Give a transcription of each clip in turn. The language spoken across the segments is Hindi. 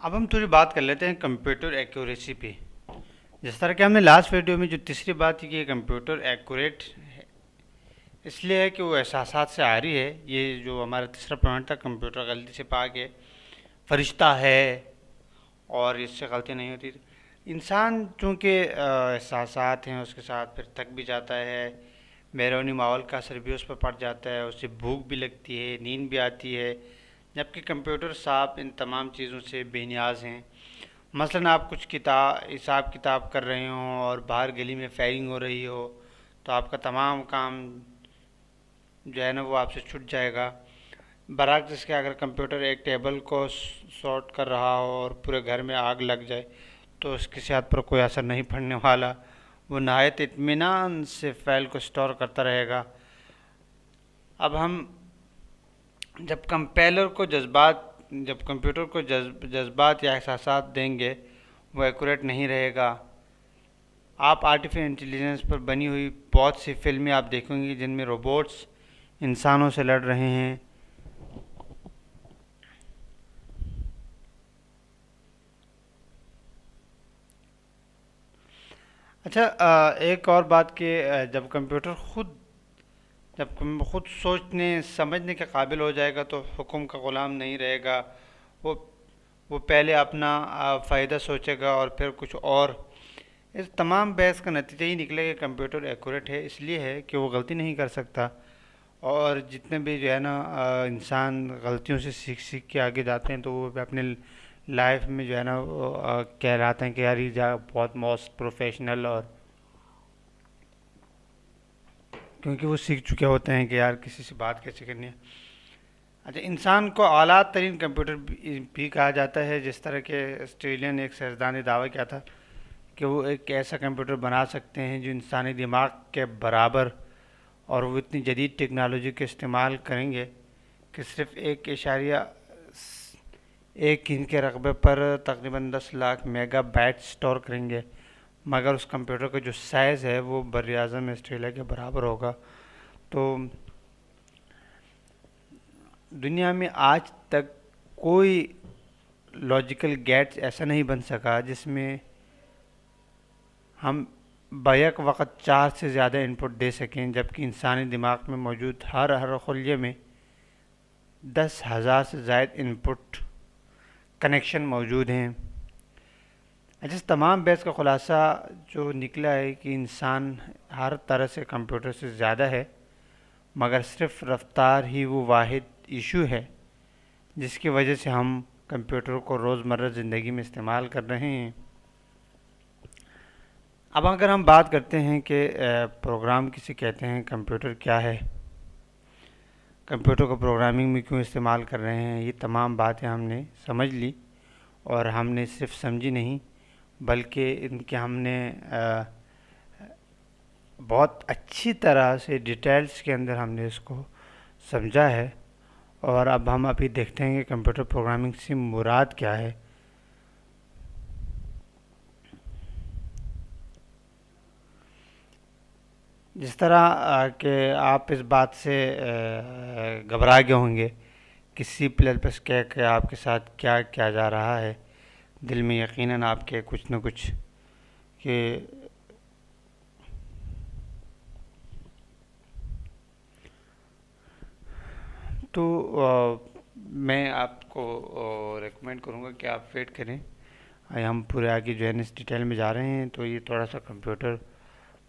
अब हम थोड़ी बात कर लेते हैं कंप्यूटर एक्यूरेसी पे। जिस तरह कि हमने लास्ट वीडियो में जो तीसरी बात की कि कंप्यूटर एक्यूरेट इसलिए है कि वो एहसासात से आ रही है। ये जो हमारा तीसरा पॉइंट था, कंप्यूटर गलती से पा के फरिश्ता है और इससे गलती नहीं होती। इंसान चूँकि एहसासात हैं, उसके साथ फिर थक भी जाता है, बैरूनी माहौल का असर भी उस पर पड़ जाता है, उससे भूख भी लगती है, नींद भी आती है। जबकि कंप्यूटर साहब इन तमाम चीज़ों से बेनियाज हैं। मसलन आप कुछ हिसाब किताब कर रहे हो और बाहर गली में फायरिंग हो रही हो, तो आपका तमाम काम जो है ना वो आपसे छूट जाएगा। बराक जिसके अगर कंप्यूटर एक टेबल को सॉर्ट कर रहा हो और पूरे घर में आग लग जाए तो उसकी सेहत पर कोई असर नहीं पड़ने वाला। वो नहायत इत्मीनान से फाइल को स्टोर करता रहेगा। अब हम जब कंपेलर को जज्बात जब कंप्यूटर को जज्बात या एहसासात देंगे, वो एक्यूरेट नहीं रहेगा। आप आर्टिफिशियल इंटेलिजेंस पर बनी हुई बहुत सी फिल्में आप देखेंगे जिनमें रोबोट्स इंसानों से लड़ रहे हैं। अच्छा, एक और बात कि जब खुद सोचने समझने के काबिल हो जाएगा तो हुक्म का ग़ुलाम नहीं रहेगा। वो वो पहले अपना फ़ायदा सोचेगा और फिर कुछ और। इस तमाम बहस का नतीजा ही निकलेगा कि कंप्यूटर एक्यूरेट है इसलिए है कि वो गलती नहीं कर सकता। और जितने भी जो है ना इंसान गलतियों से सीख सीख के आगे जाते हैं तो वो भी अपने लाइफ में जो है ना वो, कहलाते हैं कि यार ये बहुत मोस्ट प्रोफेशनल। और क्योंकि वो सीख चुके होते हैं कि यार किसी से बात कैसे करनी है। अच्छा, इंसान को आला तरीन कंप्यूटर भी कहा जाता है। जिस तरह के ऑस्ट्रेलियन एक सियासतदान ने दावा किया था कि वो एक ऐसा कंप्यूटर बना सकते हैं जो इंसानी दिमाग के बराबर, और वो इतनी जदीद टेक्नोलॉजी का इस्तेमाल करेंगे कि सिर्फ 1 इंच के रकबे पर तकरीबन 10 लाख मेगा बाइट स्टोर करेंगे। मगर उस कंप्यूटर का जो साइज़ है वो बर आज़म ऑस्ट्रेलिया के बराबर होगा। तो दुनिया में आज तक कोई लॉजिकल गेट्स ऐसा नहीं बन सका जिसमें हम बैक वक़्त 4 से ज़्यादा इनपुट दे सकें, जबकि इंसानी दिमाग में मौजूद हर खुलिये में 10,000 से ज़ायद इनपुट कनेक्शन मौजूद हैं। अच्छा, इस तमाम बहस का ख़ुलासा जो निकला है कि इंसान हर तरह से कंप्यूटर से ज़्यादा है, मगर सिर्फ रफ्तार ही वो वाहिद इशू है जिसकी वजह से हम कंप्यूटर को रोज़मर्रा ज़िंदगी में इस्तेमाल कर रहे हैं। अब अगर हम बात करते हैं कि प्रोग्राम किसे कहते हैं, कंप्यूटर क्या है, कंप्यूटर को प्रोग्रामिंग में क्यों इस्तेमाल कर रहे हैं, ये तमाम बातें हमने समझ ली। और हमने सिर्फ समझी नहीं बल्कि इनके हमने बहुत अच्छी तरह से डिटेल्स के अंदर हमने इसको समझा है। और अब हम अभी देखते हैं कि कंप्यूटर प्रोग्रामिंग से मुराद क्या है। जिस तरह कि आप इस बात से घबरा गए होंगे कि सी प्लस प्लस कह के आपके साथ क्या किया जा रहा है, दिल में यकीनन आपके कुछ न कुछ कि तो मैं आपको रेकमेंड करूँगा कि आप वेट करें। हम पूरे आगे जो है इस डिटेल में जा रहे हैं, तो ये थोड़ा सा कंप्यूटर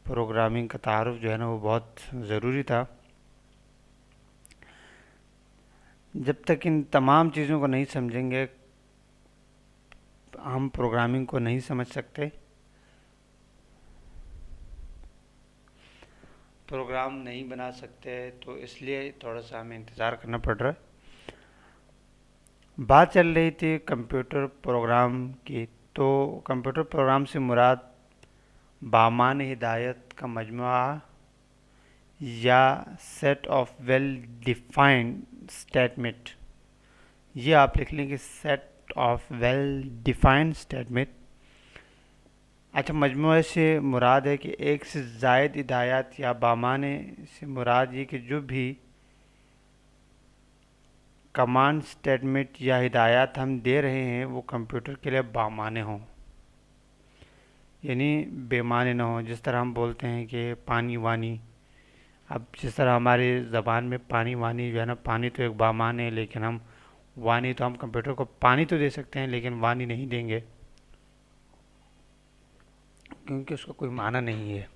प्रोग्रामिंग का तारुफ जो है ना वो बहुत ज़रूरी था। जब तक इन तमाम चीज़ों को नहीं समझेंगे हम प्रोग्रामिंग को नहीं समझ सकते, प्रोग्राम नहीं बना सकते। तो इसलिए थोड़ा सा हमें इंतज़ार करना पड़ रहा है। बात चल रही थी कंप्यूटर प्रोग्राम की, तो कंप्यूटर प्रोग्राम से मुराद बामान हिदायत का मजमुआ या set of well defined statement, ये आप लिख लेंगे, set of well defined statement. अच्छा, मजमुए से मुराद है कि एक से ज़ायद हिदायत, या बामाने से मुराद ये कि जो भी कमांड स्टेटमेंट या हिदायत हम दे रहे हैं वो कंप्यूटर के लिए बामाने हों, यानी बेमाने ना हो। जिस तरह हम बोलते हैं कि पानी वानी, अब जिस तरह हमारी ज़बान में पानी वानी जो है ना, पानी तो एक बामाने है, लेकिन हम वानी तो हम कंप्यूटर को पानी तो दे सकते हैं लेकिन वानी नहीं देंगे क्योंकि उसका कोई माना नहीं है।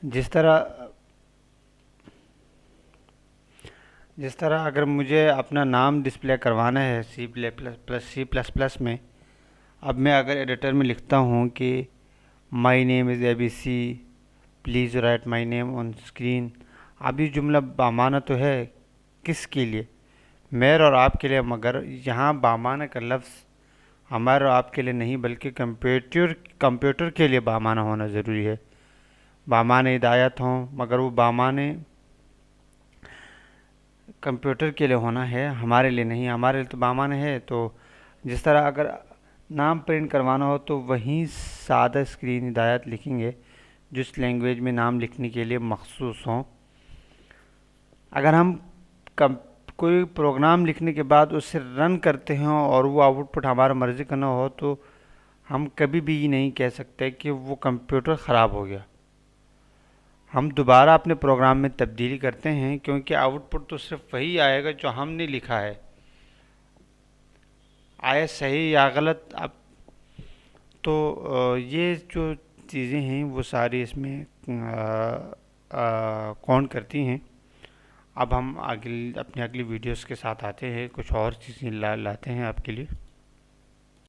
जिस तरह अगर मुझे अपना नाम डिस्प्ले करवाना है C++ में, अब मैं अगर एडिटर में लिखता हूँ कि my name is ABC, please write my name on screen. अब ये जुमला बामाना तो है किसके लिए, मेरे और आपके लिए, मगर यहाँ बामाना का लफ्ज़ हमारे और आपके लिए नहीं बल्कि कंप्यूटर के लिए बामाना होना ज़रूरी है। बामाने हिदायत हों मगर वो बामाने कंप्यूटर के लिए होना है, हमारे लिए नहीं। हमारे लिए तो बामाने है। तो जिस तरह अगर नाम प्रिंट करवाना हो तो वहीं सादा स्क्रीन हिदायत लिखेंगे जिस लैंग्वेज में नाम लिखने के लिए मखसूस हों। अगर हम कोई प्रोग्राम लिखने के बाद उसे रन करते हैं और वो आउटपुट हमारा मर्ज़ी का ना हो तो हम कभी भी ये नहीं कह सकते कि वो कंप्यूटर ख़राब हो गया। हम दोबारा अपने प्रोग्राम में तब्दीली करते हैं क्योंकि आउटपुट तो सिर्फ वही आएगा जो हमने लिखा है, आया सही या गलत। अब तो ये जो चीज़ें हैं वो सारी इसमें काउंट करती हैं। अब हम अपनी अगली वीडियोस के साथ आते हैं, कुछ और चीज़ें लाते हैं आपके लिए।